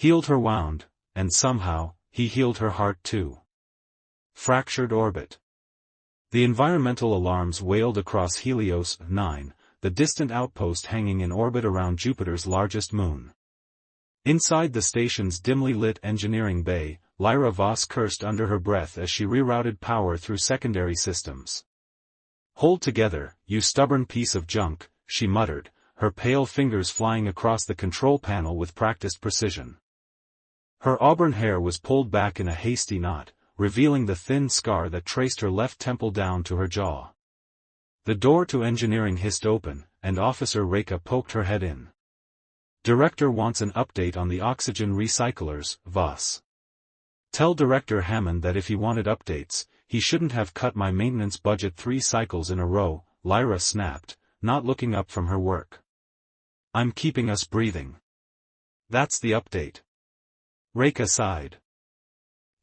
Healed her wound, and somehow, he healed her heart too. Fractured orbit. The environmental alarms wailed across Helios 9, the distant outpost hanging in orbit around Jupiter's largest moon. Inside the station's dimly lit engineering bay, Lyra Voss cursed under her breath as she rerouted power through secondary systems. "Hold together, you stubborn piece of junk," she muttered, her pale fingers flying across the control panel with practiced precision. Her auburn hair was pulled back in a hasty knot, revealing the thin scar that traced her left temple down to her jaw. The door to engineering hissed open, and Officer Reka poked her head in. "Director wants an update on the oxygen recyclers, Voss. Tell Director Hammond that if he wanted updates, he shouldn't have cut my maintenance budget 3 cycles in a row," Lyra snapped, not looking up from her work. "I'm keeping us breathing. That's the update." Reka sighed.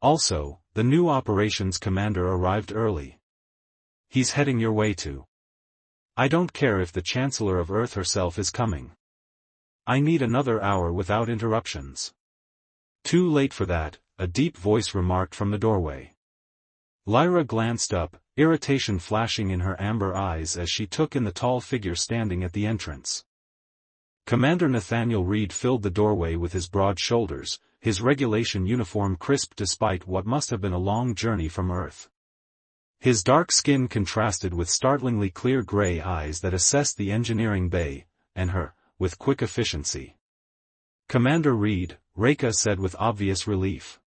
"Also, the new operations commander arrived early. He's heading your way too. I don't care if the Chancellor of Earth herself is coming. I need another hour without interruptions." "Too late for that," a deep voice remarked from the doorway. Lyra glanced up, irritation flashing in her amber eyes as she took in the tall figure standing at the entrance. Commander Nathaniel Reed filled the doorway with his broad shoulders, his regulation uniform crisp despite what must have been a long journey from Earth. His dark skin contrasted with startlingly clear gray eyes that assessed the engineering bay, and her, with quick efficiency. "Commander Reed," Reka said with obvious relief.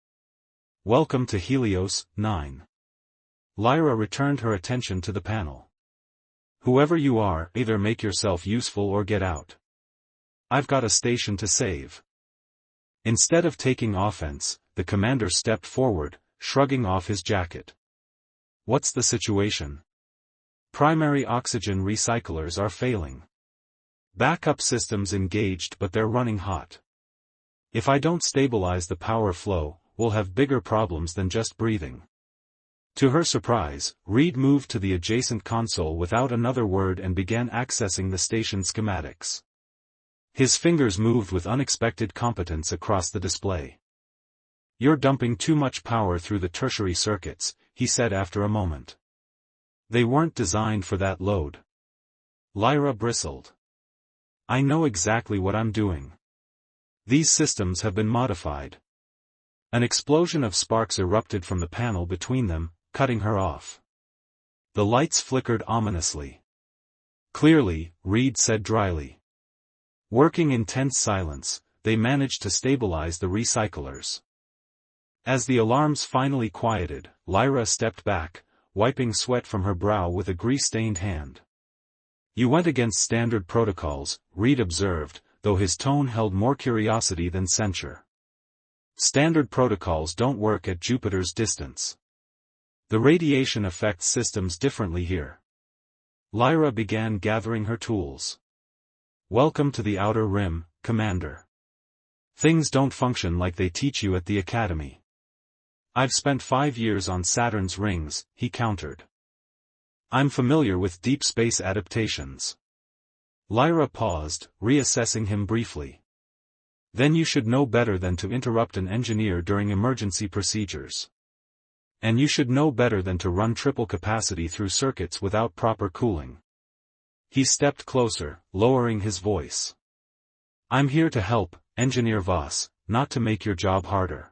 "Welcome to Helios 9. Lyra returned her attention to the panel. "Whoever you are, either make yourself useful or get out. I've got a station to save." Instead of taking offense, the commander stepped forward, shrugging off his jacket. "What's the situation?" "Primary oxygen recyclers are failing. Backup systems engaged but they're running hot. If I don't stabilize the power flow, we'll have bigger problems than just breathing." To her surprise, Reed moved to the adjacent console without another word and began accessing the station schematics. His fingers moved with unexpected competence across the display. "You're dumping too much power through the tertiary circuits," he said after a moment. "They weren't designed for that load." Lyra bristled. "I know exactly what I'm doing. These systems have been modified." An explosion of sparks erupted from the panel between them, cutting her off. The lights flickered ominously. "Clearly," Reed said dryly. Working in tense silence, they managed to stabilize the recyclers. As the alarms finally quieted, Lyra stepped back, wiping sweat from her brow with a grease-stained hand. "You went against standard protocols," Reed observed, though his tone held more curiosity than censure. "Standard protocols don't work at Jupiter's distance. The radiation affects systems differently here." Lyra began gathering her tools. "Welcome to the Outer Rim, Commander. Things don't function like they teach you at the Academy." "I've spent 5 years on Saturn's rings," he countered. "I'm familiar with deep space adaptations." Lyra paused, reassessing him briefly. "Then you should know better than to interrupt an engineer during emergency procedures. And you should know better than to run triple capacity through circuits without proper cooling." He stepped closer, lowering his voice. "I'm here to help, Engineer Voss, not to make your job harder."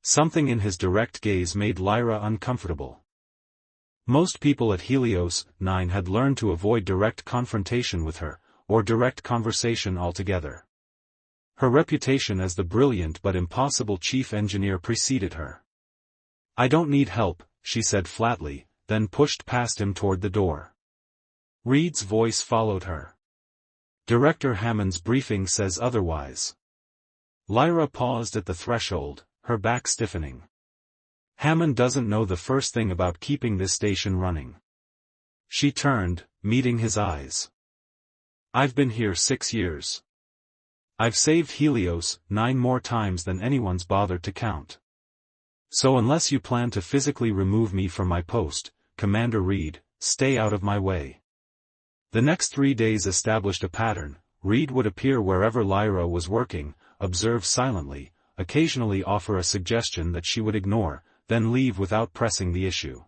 Something in his direct gaze made Lyra uncomfortable. Most people at Helios 9 had learned to avoid direct confrontation with her, or direct conversation altogether. Her reputation as the brilliant but impossible chief engineer preceded her. "I don't need help," she said flatly, then pushed past him toward the door. Reed's voice followed her. "Director Hammond's briefing says otherwise." Lyra paused at the threshold, her back stiffening. "Hammond doesn't know the first thing about keeping this station running." She turned, meeting his eyes. "I've been here 6 years. I've saved Helios 9 more times than anyone's bothered to count. So unless you plan to physically remove me from my post, Commander Reed, stay out of my way." The next 3 days established a pattern. Reed would appear wherever Lyra was working, observe silently, occasionally offer a suggestion that she would ignore, then leave without pressing the issue.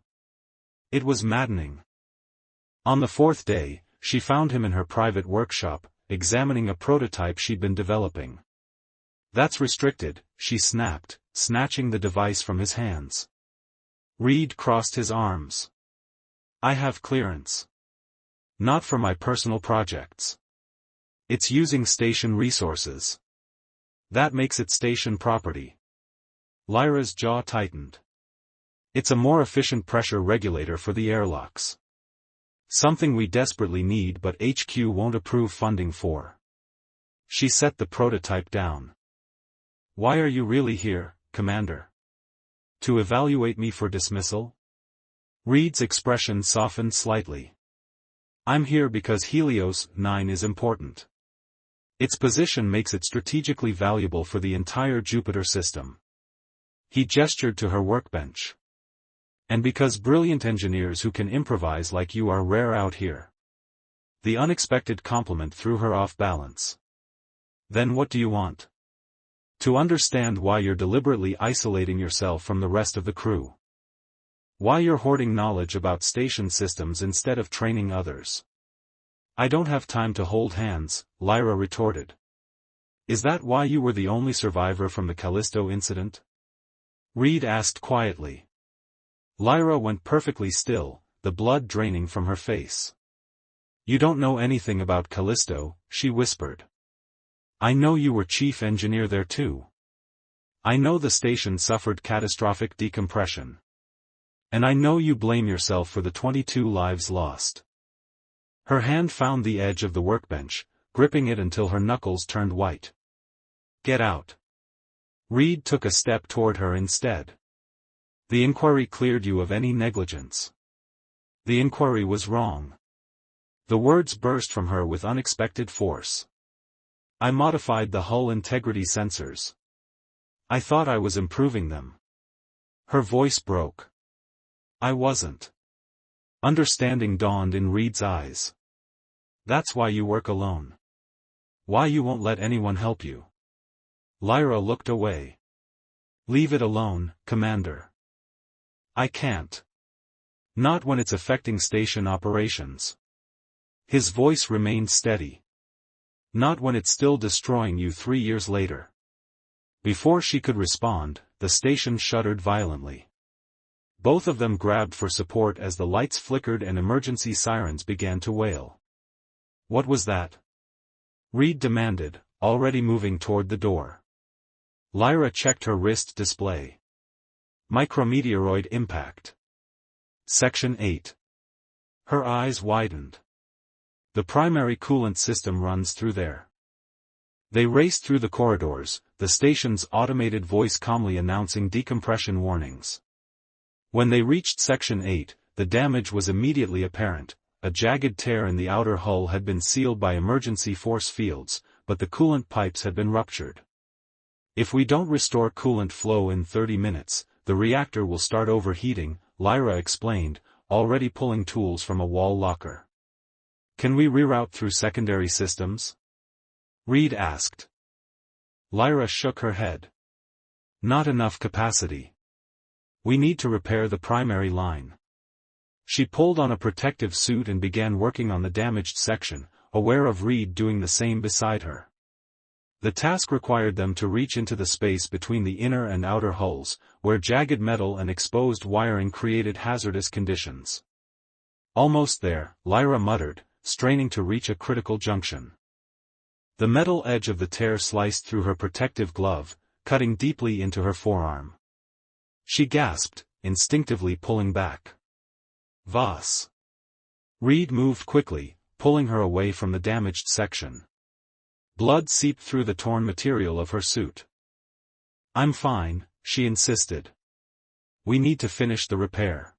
It was maddening. On the fourth day, she found him in her private workshop, examining a prototype she'd been developing. "That's restricted," she snapped, snatching the device from his hands. Reed crossed his arms. "I have clearance. Not for my personal projects. It's using station resources. That makes it station property." Lyra's jaw tightened. "It's a more efficient pressure regulator for the airlocks. Something we desperately need but HQ won't approve funding for." She set the prototype down. "Why are you really here, Commander? To evaluate me for dismissal?" Reed's expression softened slightly. "I'm here because Helios 9 is important. Its position makes it strategically valuable for the entire Jupiter system." He gestured to her workbench. "And because brilliant engineers who can improvise like you are rare out here." The unexpected compliment threw her off balance. "Then what do you want?" "To understand why you're deliberately isolating yourself from the rest of the crew. Why you're hoarding knowledge about station systems instead of training others." "I don't have time to hold hands," Lyra retorted. "Is that why you were the only survivor from the Callisto incident?" Reed asked quietly. Lyra went perfectly still, the blood draining from her face. "You don't know anything about Callisto," she whispered. "I know you were chief engineer there too. I know the station suffered catastrophic decompression. And I know you blame yourself for the 22 lives lost." Her hand found the edge of the workbench, gripping it until her knuckles turned white. "Get out." Reed took a step toward her instead. "The inquiry cleared you of any negligence." "The inquiry was wrong." The words burst from her with unexpected force. "I modified the hull integrity sensors. I thought I was improving them." Her voice broke. "I wasn't." Understanding dawned in Reed's eyes. "That's why you work alone. Why you won't let anyone help you." Lyra looked away. "Leave it alone, Commander." "I can't. Not when it's affecting station operations." His voice remained steady. "Not when it's still destroying you 3 years later." Before she could respond, the station shuddered violently. Both of them grabbed for support as the lights flickered and emergency sirens began to wail. "What was that?" Reed demanded, already moving toward the door. Lyra checked her wrist display. "Micrometeoroid impact. Section 8. Her eyes widened. "The primary coolant system runs through there." They raced through the corridors, the station's automated voice calmly announcing decompression warnings. When they reached Section 8, the damage was immediately apparent. A jagged tear in the outer hull had been sealed by emergency force fields, but the coolant pipes had been ruptured. "If we don't restore coolant flow in 30 minutes, the reactor will start overheating," Lyra explained, already pulling tools from a wall locker. "Can we reroute through secondary systems?" Reed asked. Lyra shook her head. "Not enough capacity. We need to repair the primary line." She pulled on a protective suit and began working on the damaged section, aware of Reed doing the same beside her. The task required them to reach into the space between the inner and outer hulls, where jagged metal and exposed wiring created hazardous conditions. "Almost there," Lyra muttered, straining to reach a critical junction. The metal edge of the tear sliced through her protective glove, cutting deeply into her forearm. She gasped, instinctively pulling back. "Voss." Reed moved quickly, pulling her away from the damaged section. Blood seeped through the torn material of her suit. "I'm fine," she insisted. "We need to finish the repair."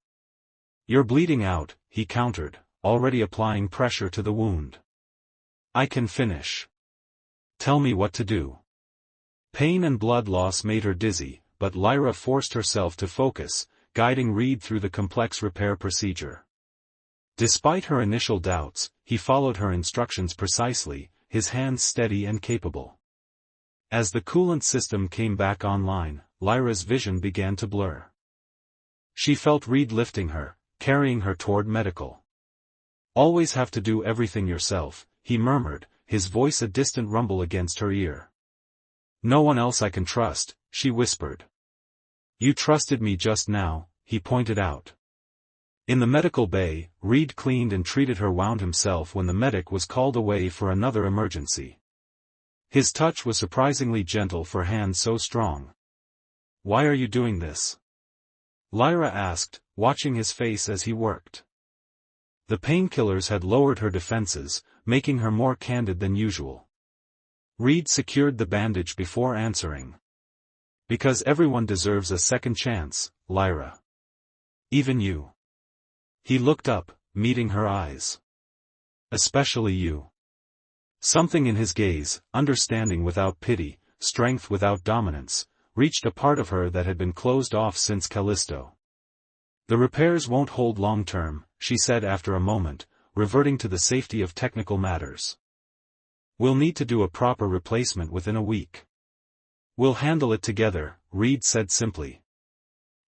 "You're bleeding out," he countered, already applying pressure to the wound. "I can finish. Tell me what to do." Pain and blood loss made her dizzy, but Lyra forced herself to focus, guiding Reed through the complex repair procedure. Despite her initial doubts, he followed her instructions precisely, his hands steady and capable. As the coolant system came back online, Lyra's vision began to blur. She felt Reed lifting her, carrying her toward medical. "Always have to do everything yourself," he murmured, his voice a distant rumble against her ear. "No one else I can trust," she whispered. "You trusted me just now," he pointed out. In the medical bay, Reed cleaned and treated her wound himself when the medic was called away for another emergency. His touch was surprisingly gentle for hands so strong. "Why are you doing this?" Lyra asked, watching his face as he worked. The painkillers had lowered her defenses, making her more candid than usual. Reed secured the bandage before answering. "Because everyone deserves a second chance, Lyra. Even you." He looked up, meeting her eyes. "Especially you." Something in his gaze, understanding without pity, strength without dominance, reached a part of her that had been closed off since Callisto. "The repairs won't hold long-term," she said after a moment, reverting to the safety of technical matters. "We'll need to do a proper replacement within a week." "We'll handle it together," Reed said simply.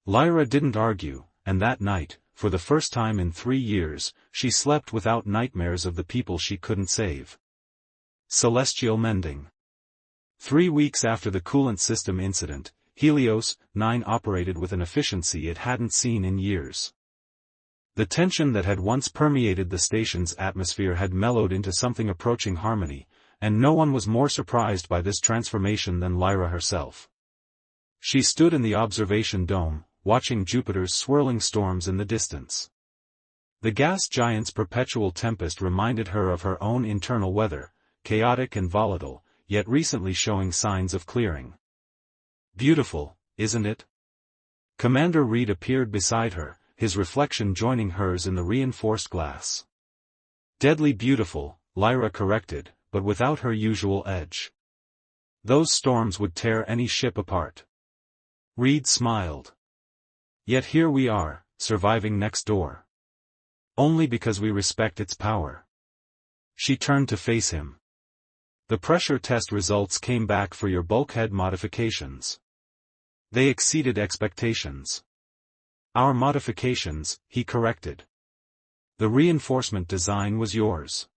Lyra didn't argue, and that night, for the first time in 3 years, she slept without nightmares of the people she couldn't save. Celestial mending. 3 weeks after the coolant system incident, Helios 9 operated with an efficiency it hadn't seen in years. The tension that had once permeated the station's atmosphere had mellowed into something approaching harmony, and no one was more surprised by this transformation than Lyra herself. She stood in the observation dome, watching Jupiter's swirling storms in the distance. The gas giant's perpetual tempest reminded her of her own internal weather, chaotic and volatile, yet recently showing signs of clearing. "Beautiful, isn't it?" Commander Reed appeared beside her, his reflection joining hers in the reinforced glass. "Deadly beautiful," Lyra corrected, but without her usual edge. "Those storms would tear any ship apart." Reed smiled. "Yet here we are, surviving next door. Only because we respect its power." She turned to face him. "The pressure test results came back for your bulkhead modifications. They exceeded expectations." "Our modifications," he corrected. "The reinforcement design was yours."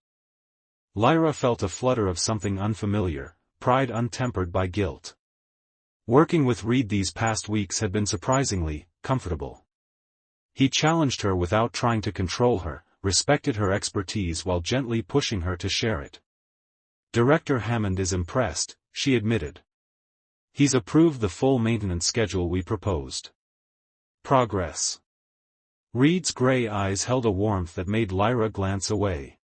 Lyra felt a flutter of something unfamiliar, pride untempered by guilt. Working with Reed these past weeks had been surprisingly comfortable. He challenged her without trying to control her, respected her expertise while gently pushing her to share it. "Director Hammond is impressed," she admitted. "He's approved the full maintenance schedule we proposed." Progress. Reed's gray eyes held a warmth that made Lyra glance away.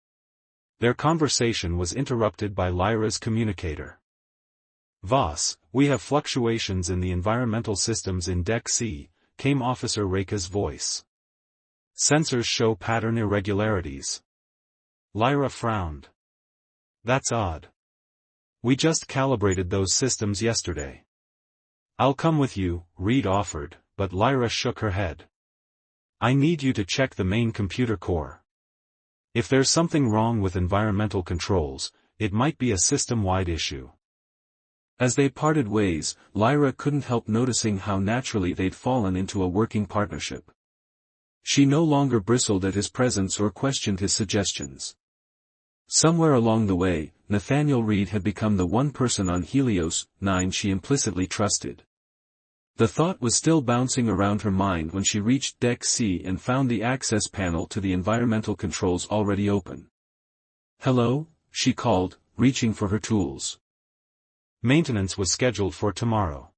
Their conversation was interrupted by Lyra's communicator. "Voss, we have fluctuations in the environmental systems in Deck C," came Officer Reka's voice. "Sensors show pattern irregularities." Lyra frowned. "That's odd. We just calibrated those systems yesterday." "I'll come with you," Reed offered, but Lyra shook her head. "I need you to check the main computer core. If there's something wrong with environmental controls, it might be a system-wide issue." As they parted ways, Lyra couldn't help noticing how naturally they'd fallen into a working partnership. She no longer bristled at his presence or questioned his suggestions. Somewhere along the way, Nathaniel Reed had become the one person on Helios 9 she implicitly trusted. The thought was still bouncing around her mind when she reached Deck C and found the access panel to the environmental controls already open. "Hello," she called, reaching for her tools. Maintenance was scheduled for tomorrow.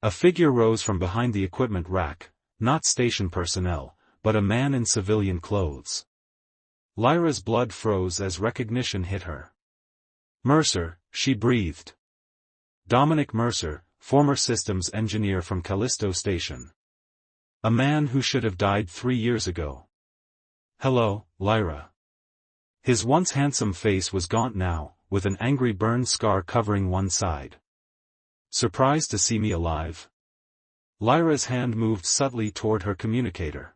A figure rose from behind the equipment rack, not station personnel, but a man in civilian clothes. Lyra's blood froze as recognition hit her. "Mercer," she breathed. Dominic Mercer, former systems engineer from Callisto Station. A man who should have died 3 years ago. "Hello, Lyra." His once handsome face was gaunt now, with an angry burn scar covering one side. "Surprised to see me alive?" Lyra's hand moved subtly toward her communicator.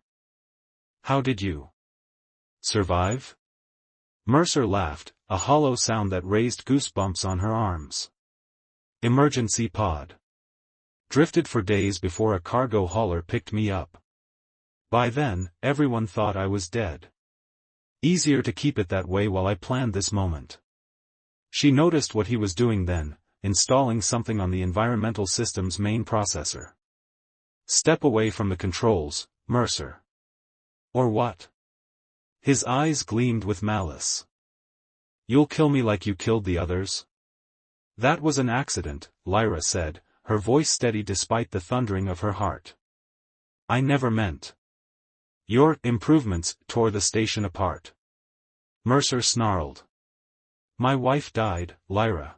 "How did you survive?" Mercer laughed, a hollow sound that raised goosebumps on her arms. Emergency pod. Drifted for days before a cargo hauler picked me up. By then, everyone thought I was dead. Easier to keep it that way while I planned this moment. She noticed what he was doing then, installing something on the environmental system's main processor. Step away from the controls, Mercer. Or what? His eyes gleamed with malice. You'll kill me like you killed the others? That was an accident, Lyra said, her voice steady despite the thundering of her heart. I never meant. Your improvements tore the station apart. Mercer snarled. My wife died, Lyra.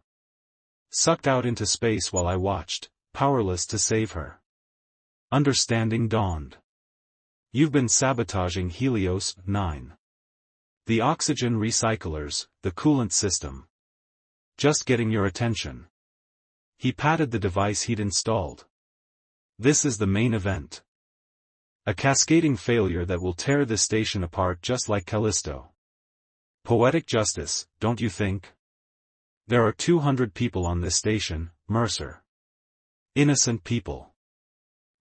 Sucked out into space while I watched, powerless to save her. Understanding dawned. You've been sabotaging Helios 9. The oxygen recyclers, the coolant system. Just getting your attention. He patted the device he'd installed. This is the main event. A cascading failure that will tear this station apart just like Callisto. Poetic justice, don't you think? There are 200 people on this station, Mercer. Innocent people.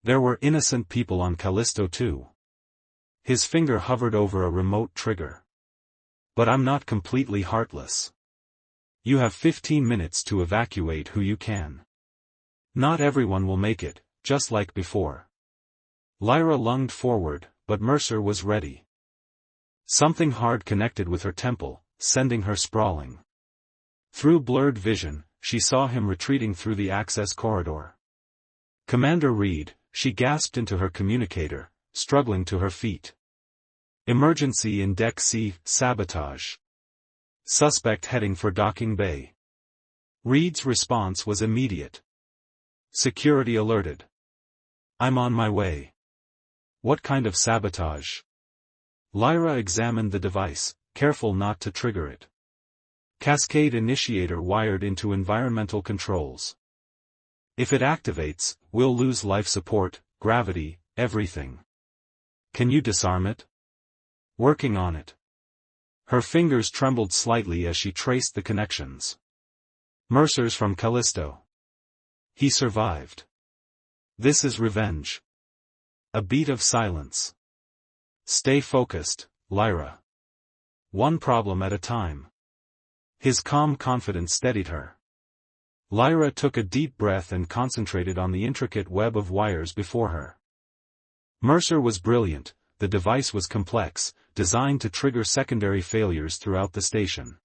There were innocent people on Callisto too. His finger hovered over a remote trigger. But I'm not completely heartless. You have 15 minutes to evacuate who you can. Not everyone will make it, just like before. Lyra lunged forward, but Mercer was ready. Something hard connected with her temple, sending her sprawling. Through blurred vision, she saw him retreating through the access corridor. Commander Reed, she gasped into her communicator, struggling to her feet. Emergency in Deck C, sabotage. Suspect heading for docking bay. Reed's response was immediate. Security alerted. I'm on my way. What kind of sabotage? Lyra examined the device, careful not to trigger it. Cascade initiator wired into environmental controls. If it activates, we'll lose life support, gravity, everything. Can you disarm it? Working on it. Her fingers trembled slightly as she traced the connections. Mercer's from Callisto. He survived. This is revenge. A beat of silence. Stay focused, Lyra. One problem at a time. His calm confidence steadied her. Lyra took a deep breath and concentrated on the intricate web of wires before her. Mercer was brilliant, the device was complex, designed to trigger secondary failures throughout the station.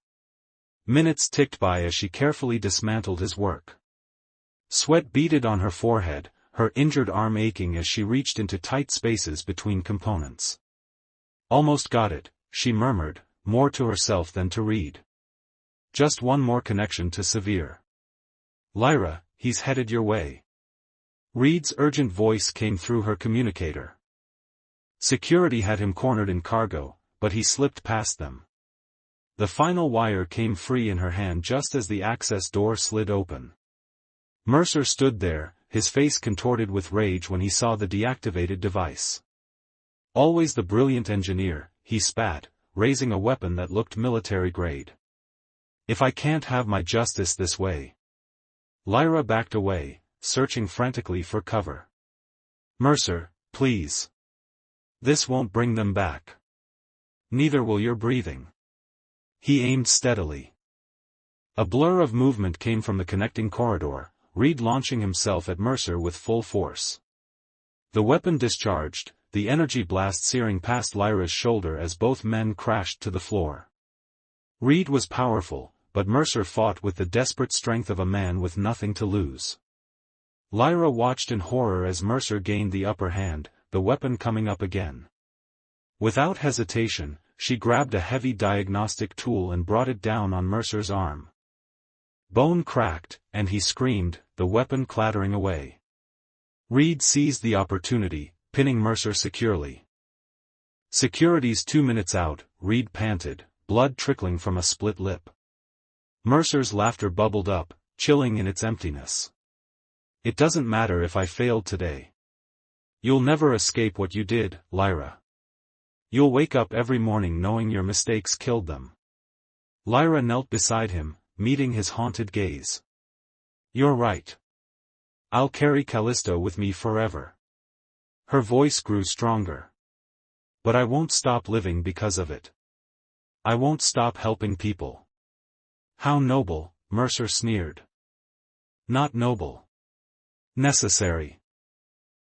Minutes ticked by as she carefully dismantled his work. Sweat beaded on her forehead, her injured arm aching as she reached into tight spaces between components. Almost got it, she murmured, more to herself than to Reed. Just one more connection to Severe. Lyra, he's headed your way. Reed's urgent voice came through her communicator. Security had him cornered in cargo, but he slipped past them. The final wire came free in her hand just as the access door slid open. Mercer stood there, his face contorted with rage when he saw the deactivated device. Always the brilliant engineer, he spat, raising a weapon that looked military-grade. If I can't have my justice this way. Lyra backed away, searching frantically for cover. Mercer, please. This won't bring them back. Neither will your breathing. He aimed steadily. A blur of movement came from the connecting corridor, Reed launching himself at Mercer with full force. The weapon discharged, the energy blast searing past Lyra's shoulder as both men crashed to the floor. Reed was powerful, but Mercer fought with the desperate strength of a man with nothing to lose. Lyra watched in horror as Mercer gained the upper hand, the weapon coming up again. Without hesitation, she grabbed a heavy diagnostic tool and brought it down on Mercer's arm. Bone cracked, and he screamed, the weapon clattering away. Reed seized the opportunity, pinning Mercer securely. Security's 2 minutes out, Reed panted, blood trickling from a split lip. Mercer's laughter bubbled up, chilling in its emptiness. It doesn't matter if I failed today. You'll never escape what you did, Lyra. You'll wake up every morning knowing your mistakes killed them. Lyra knelt beside him, meeting his haunted gaze. You're right. I'll carry Callisto with me forever. Her voice grew stronger. But I won't stop living because of it. I won't stop helping people. How noble, Mercer sneered. Not noble. Necessary.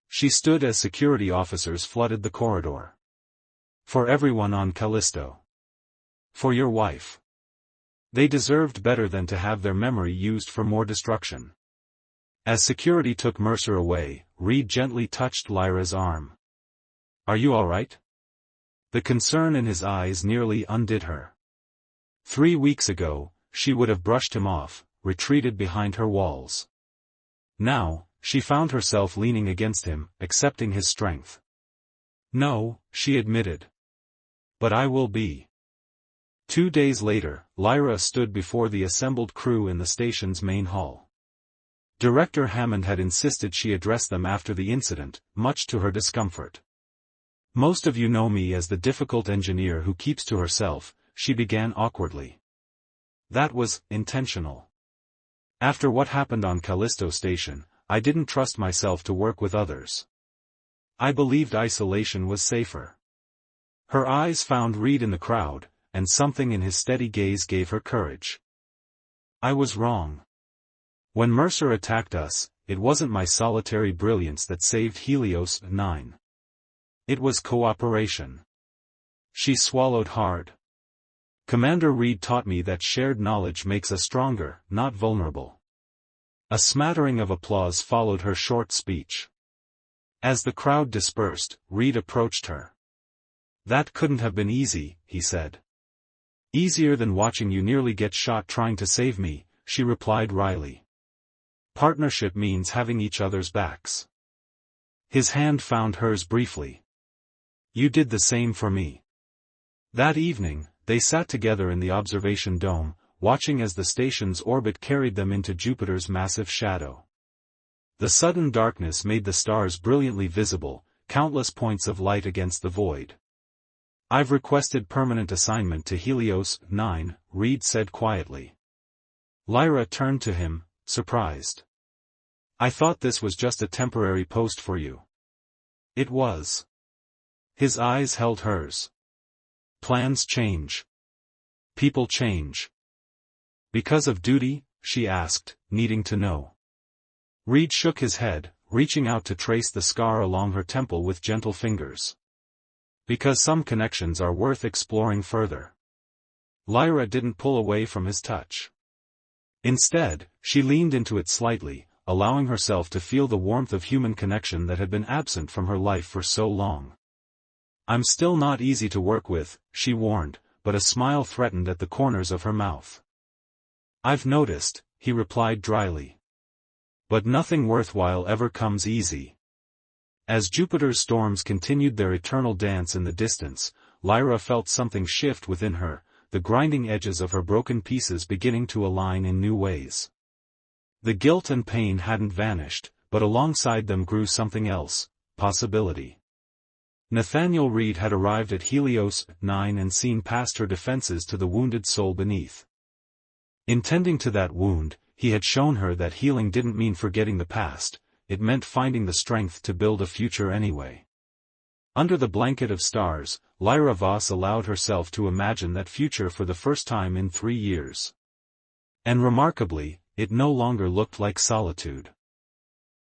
She stood as security officers flooded the corridor. For everyone on Callisto. For your wife. They deserved better than to have their memory used for more destruction. As security took Mercer away, Reed gently touched Lyra's arm. Are you all right? The concern in his eyes nearly undid her. 3 weeks ago, she would have brushed him off, retreated behind her walls. Now, she found herself leaning against him, accepting his strength. No, she admitted. But I will be. 2 days later, Lyra stood before the assembled crew in the station's main hall. Director Hammond had insisted she address them after the incident, much to her discomfort. Most of you know me as the difficult engineer who keeps to herself, she began awkwardly. That was intentional. After what happened on Callisto Station, I didn't trust myself to work with others. I believed isolation was safer. Her eyes found Reed in the crowd, and something in his steady gaze gave her courage. I was wrong. When Mercer attacked us, it wasn't my solitary brilliance that saved Helios 9. It was cooperation. She swallowed hard. Commander Reed taught me that shared knowledge makes us stronger, not vulnerable. A smattering of applause followed her short speech. As the crowd dispersed, Reed approached her. That couldn't have been easy, he said. Easier than watching you nearly get shot trying to save me, she replied wryly. Partnership means having each other's backs. His hand found hers briefly. You did the same for me. That evening, they sat together in the observation dome, watching as the station's orbit carried them into Jupiter's massive shadow. The sudden darkness made the stars brilliantly visible, countless points of light against the void. I've requested permanent assignment to Helios 9, Reed said quietly. Lyra turned to him, surprised. I thought this was just a temporary post for you. It was. His eyes held hers. Plans change. People change. Because of duty? She asked, needing to know. Reed shook his head, reaching out to trace the scar along her temple with gentle fingers. Because some connections are worth exploring further. Lyra didn't pull away from his touch. Instead, she leaned into it slightly, allowing herself to feel the warmth of human connection that had been absent from her life for so long. I'm still not easy to work with, she warned, but a smile threatened at the corners of her mouth. I've noticed, he replied dryly. But nothing worthwhile ever comes easy. As Jupiter's storms continued their eternal dance in the distance, Lyra felt something shift within her, the grinding edges of her broken pieces beginning to align in new ways. The guilt and pain hadn't vanished, but alongside them grew something else, possibility. Nathaniel Reed had arrived at Helios 9 and seen past her defenses to the wounded soul beneath. In tending to that wound, he had shown her that healing didn't mean forgetting the past, it meant finding the strength to build a future anyway. Under the blanket of stars, Lyra Voss allowed herself to imagine that future for the first time in 3 years. And remarkably, it no longer looked like solitude.